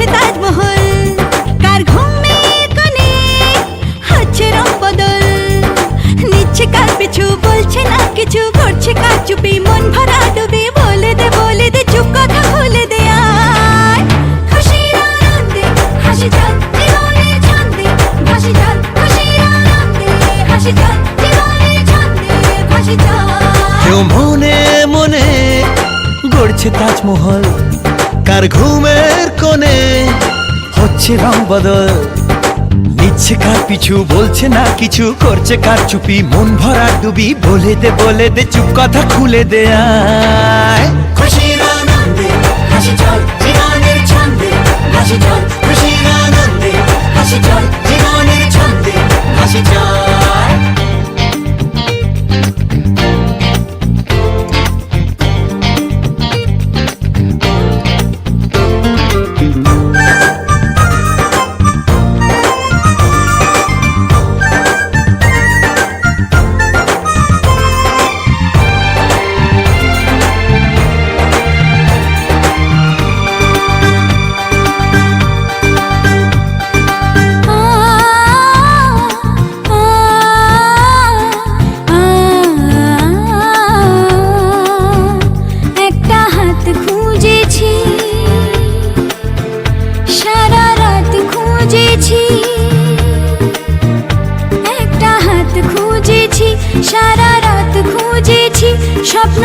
গড়ছে তাজমহল। কার ঘুমের কোণে হচ্ছে রং বদল, নিচ্ছে কার পিছু বলছে না কিছু, করছে কার চুপি মন ভরা ডুবি। বলে দে চুপ কথা খুলে দে আয়, খুশির আনন্দে হাসি চল জীবনের ছন্দে ভাসি চল, খুশির আনন্দে হাসি চল জীবনের ছন্দে ভাসি চল। কেউ মনে মনে গড়ছে তাজমহল, কার ঘুমের কোণে হচ্ছে রং বদল, নিচ্ছে কার পিছু বলছে না কিছু, করছে কার চুপি মন ভরা ডুবি। বলে দে চুপ কথা খুলে দে আয়, খুশির আনন্দে হাসি চল জীবনের ছন্দে ভাসি চল, খুশির আনন্দে হাসি চল জীবনের ছন্দে ভাসি চল। একটা হাত খুঁজেছি সারা রাত খুঁজেছি, স্বপ্ন